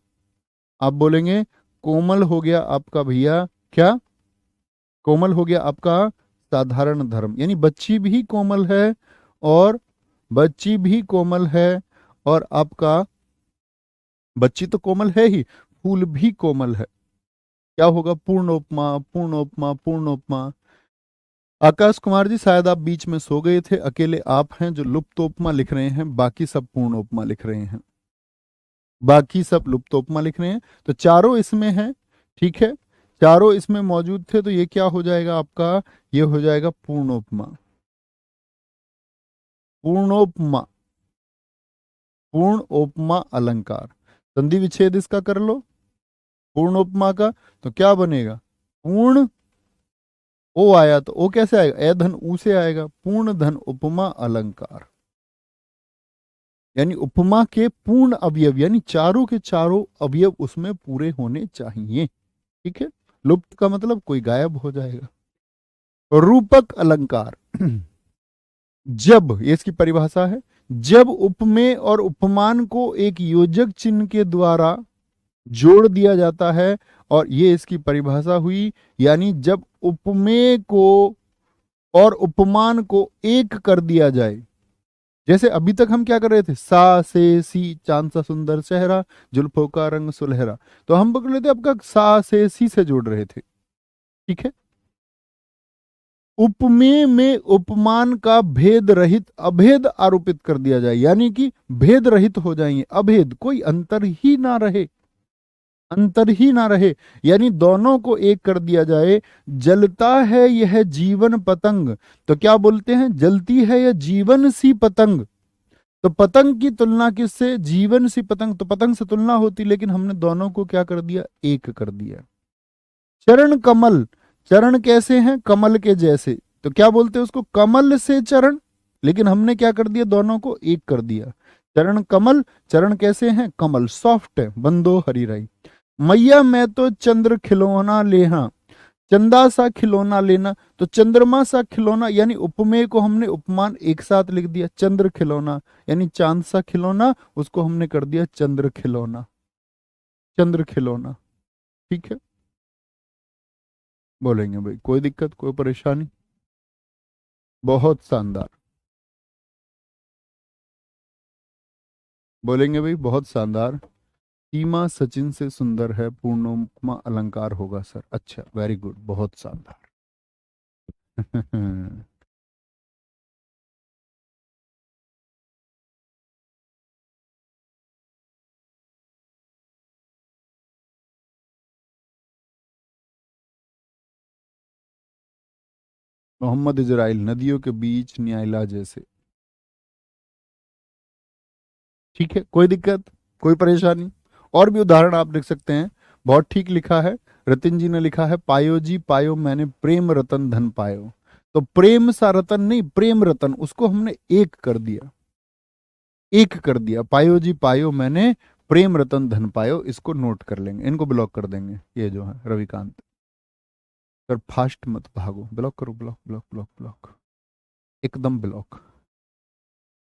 आप बोलेंगे कोमल हो गया आपका भैया क्या? कोमल हो गया आपका साधारण धर्म, यानी बच्ची भी कोमल है। और बच्ची भी कोमल है। और आपका बच्ची तो कोमल है ही, फूल भी कोमल है। क्या होगा? पूर्णोपमा, पूर्णोपमा, पूर्णोपमा। आकाश कुमार जी, शायद आप बीच में सो गए थे, अकेले आप हैं जो लुप्तोपमा लिख रहे हैं, बाकी सब पूर्णोपमा लिख रहे हैं। बाकी सब लुप्तोपमा लिख रहे हैं। तो चारों इसमें हैं। ठीक है, चारों इसमें मौजूद थे, तो ये क्या हो जाएगा आपका? ये हो जाएगा पूर्णोपमा। पूर्णोपमा। पूर्ण उपमा अलंकार। संधि विच्छेद इसका कर लो, पूर्णोपमा का। तो क्या बनेगा? पूर्ण, ओ आया तो ओ कैसे आएगा? ए धन ऊ से आएगा। पूर्ण धन उपमा अलंकार, यानी उपमा के पूर्ण अवयव, यानी चारों के चारों अवयव उसमें पूरे होने चाहिए। ठीक है, लुप्त का मतलब कोई गायब हो जाएगा। रूपक अलंकार। जब, ये इसकी परिभाषा है, जब उपमेय और उपमान को एक योजक चिन्ह के द्वारा जोड़ दिया जाता है। और ये इसकी परिभाषा हुई, यानी जब उपमेय को और उपमान को एक कर दिया जाए। जैसे अभी तक हम क्या कर रहे थे? सा से सी, चांद सा सुंदर चेहरा, जुल्फों का रंग सुनहरा। तो हम पकड़ लेते आपका सा से सी से जोड़ रहे थे। ठीक है, उपमेय में उपमान का भेद रहित अभेद आरोपित कर दिया जाए, यानी कि भेद रहित हो जाएंगे, अभेद, कोई अंतर ही ना रहे। अंतर ही ना रहे, यानी दोनों को एक कर दिया जाए। जलता है यह जीवन पतंग, तो क्या बोलते हैं? जलती है यह जीवन सी पतंग। तो पतंग की तुलना किससे? जीवन सी पतंग। तो पतंग से तुलना होती, लेकिन हमने दोनों को क्या कर दिया? एक कर दिया। चरण कमल, चरण कैसे हैं? कमल के जैसे। तो क्या बोलते हैं उसको? कमल से चरण। लेकिन हमने क्या कर दिया? दोनों को एक कर दिया। चरण कमल, चरण कैसे हैं? कमल, सॉफ्ट है, बंदो हरी राई। मैया मैं तो चंद्र खिलौना लेहा, चंदा सा खिलौना लेना। तो चंद्रमा सा खिलौना, यानी उपमेय को हमने उपमान एक साथ लिख दिया। चंद्र खिलौना यानी चांद सा खिलौना, उसको हमने कर दिया चंद्र खिलौना। चंद्र खिलौना। ठीक है, बोलेंगे भाई कोई दिक्कत, कोई परेशानी? बहुत शानदार। बोलेंगे भाई बहुत शानदार। सीमा सचिन से सुंदर है, पूर्णोपमा अलंकार होगा सर। अच्छा, वेरी गुड, बहुत शानदार। मोहम्मद इजराइल, नदियों के बीच न्यायला जैसे। ठीक है, कोई दिक्कत, कोई परेशानी? और भी उदाहरण आप लिख सकते हैं। बहुत ठीक लिखा है। रतिन जी ने लिखा है, पायो जी पायो मैंने प्रेम रतन धन पायो। तो प्रेम सा रतन नहीं, प्रेम रतन, उसको हमने एक कर दिया। एक कर दिया। पायो जी पायो मैंने प्रेम रतन धन पायो। इसको नोट कर लेंगे, इनको ब्लॉक कर देंगे। ये जो है रविकांत सर, फास्ट मत भागो, ब्लॉक करो, ब्लॉक ब्लॉक ब्लॉक ब्लॉक, एकदम ब्लॉक।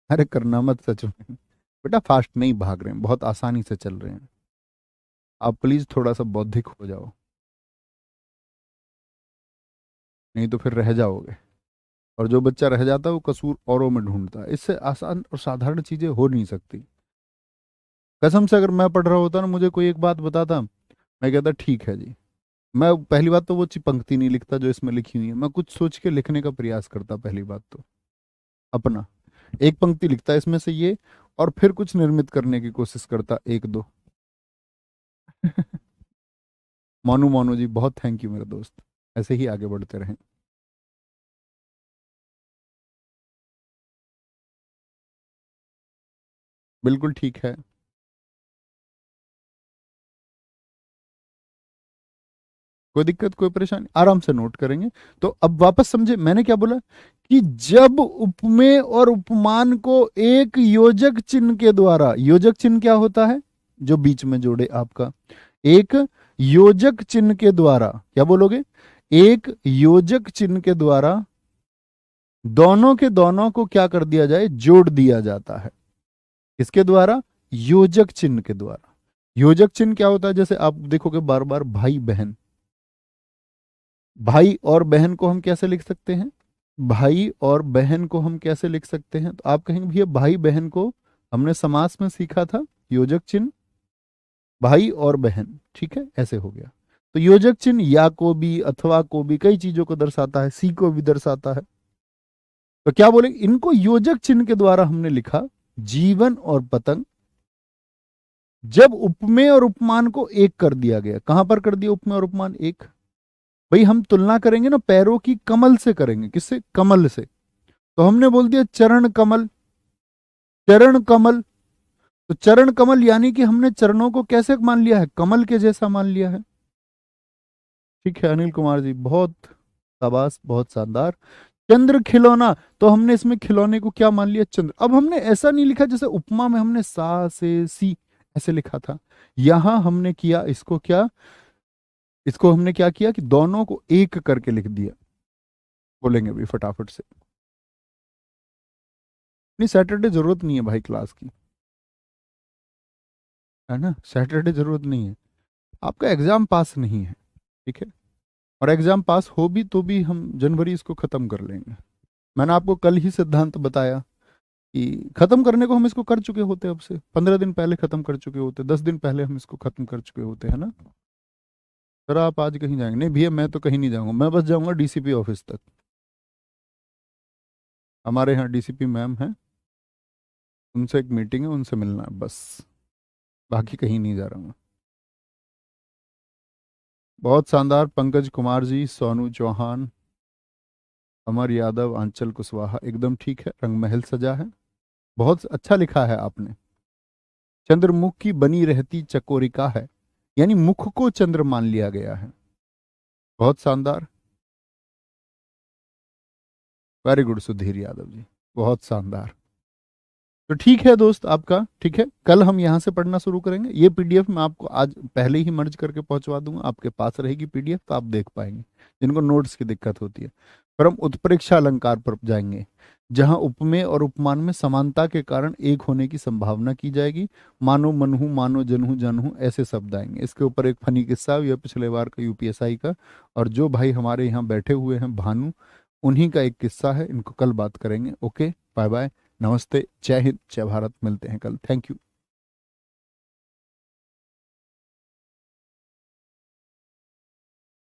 अरे करना मत सच में बेटा, फास्ट नहीं भाग रहे हैं, बहुत आसानी से चल रहे हैं। आप प्लीज थोड़ा सा बौद्धिक हो जाओ, नहीं तो फिर रह जाओगे। और जो बच्चा रह जाता है वो कसूर औरों में ढूंढता है। इससे आसान और साधारण चीजें हो नहीं सकती। कसम से, अगर मैं पढ़ रहा होता ना, मुझे कोई एक बात बताता, मैं कहता ठीक है जी। मैं पहली बात तो वो पंक्ति नहीं लिखता जो इसमें लिखी हुई है, मैं कुछ सोच के लिखने का प्रयास करता पहली बात तो, अपना एक पंक्ति लिखता इसमें से ये, और फिर कुछ निर्मित करने की कोशिश करता एक दो। मोनू, मोनू जी बहुत थैंक यू मेरे दोस्त, ऐसे ही आगे बढ़ते रहें। बिल्कुल ठीक है। कोई दिक्कत कोई परेशानी, आराम से नोट करेंगे। तो अब वापस समझे मैंने क्या बोला कि जब उपमेय और उपमान को एक योजक चिन्ह के द्वारा, योजक चिन्ह क्या होता है, जो बीच में जोड़े आपका, एक योजक चिन्ह के द्वारा, क्या बोलोगे, एक योजक चिन्ह के द्वारा दोनों के दोनों को क्या कर दिया जाए, जोड़ दिया जाता है। किसके द्वारा, योजक चिन्ह के द्वारा। योजक चिन्ह क्या होता है, जैसे आप देखोगे बार बार भाई बहन, भाई और बहन को हम कैसे लिख सकते हैं, भाई और बहन को हम कैसे लिख सकते हैं, तो आप कहेंगे भैया भाई बहन को हमने समास में सीखा था, योजक चिन्ह भाई और बहन, ठीक है, ऐसे हो गया। तो योजक चिन्ह या को भी, अथवा को भी, कई चीजों को दर्शाता है, सी को भी दर्शाता है। तो क्या बोले, इनको योजक चिन्ह के द्वारा हमने लिखा जीवन और पतंग। जब उपमेय और उपमान को एक कर दिया गया, कहां पर कर दिया उपमेय और उपमान एक, भाई हम तुलना करेंगे ना पैरों की, कमल से करेंगे, किससे, कमल से। तो हमने बोल दिया चरण कमल, चरण कमल। तो चरण कमल यानी कि हमने चरणों को कैसे मान लिया है, कमल के जैसा मान लिया है। ठीक है अनिल कुमार जी, बहुत शाबाश, बहुत शानदार। चंद्र खिलौना, तो हमने इसमें खिलौने को क्या मान लिया, चंद्र। अब हमने ऐसा नहीं लिखा जैसे उपमा में हमने सा से सी ऐसे लिखा था, यहां हमने किया इसको क्या, इसको हमने क्या किया कि दोनों को एक करके लिख दिया। बोलेंगे भी फटाफट से, नहीं सैटरडे जरूरत नहीं है भाई क्लास की, है ना, सैटरडे जरूरत नहीं है, आपका एग्जाम पास नहीं है, ठीक है। और एग्जाम पास हो भी तो भी हम जनवरी इसको खत्म कर लेंगे। मैंने आपको कल ही सिद्धांत बताया कि खत्म करने को हम इसको कर चुके होते, अब से 15 दिन पहले खत्म कर चुके होते, 10 दिन पहले हम इसको खत्म कर चुके होते, है ना। सर आप आज कहीं जाएंगे, नहीं भैया मैं तो कहीं नहीं जाऊंगा, मैं बस जाऊंगा डीसीपी ऑफिस तक। हमारे यहाँ डीसीपी मैम है, उनसे एक मीटिंग है, उनसे मिलना है बस, बाकी कहीं नहीं जा रहा हूँ। बहुत शानदार पंकज कुमार जी, सोनू चौहान, अमर यादव, आंचल कुशवाहा, एकदम ठीक है, रंगमहल सजा है, बहुत अच्छा लिखा है आपने। चंद्रमुख की बनी रहती चकोरिका है, यानी मुख को चंद्र मान लिया गया है, बहुत शानदार, वेरी गुड सुधीर यादव जी, बहुत शानदार। तो ठीक है दोस्त आपका, ठीक है, कल हम यहाँ से पढ़ना शुरू करेंगे। ये पीडीएफ मैं आपको आज पहले ही मर्ज करके पहुंचवा दूंगा, आपके पास रहेगी पीडीएफ, तो आप देख पाएंगे जिनको नोट्स की दिक्कत होती है। फिर हम उत्प्रेक्षा अलंकार पर जाएंगे, जहां उपमेय और उपमान में समानता के कारण एक होने की संभावना की जाएगी। मानो मनहु, मानो जनहु जनहु, ऐसे शब्द आएंगे। इसके ऊपर एक फनी किस्सा, यह पिछले बार का यूपीएसआई का, और जो भाई हमारे यहाँ बैठे हुए हैं भानु, उन्हीं का एक किस्सा है, इनको कल बात करेंगे। ओके, बाय बाय, नमस्ते, जय हिंद, जय भारत, मिलते हैं कल, थैंक यू।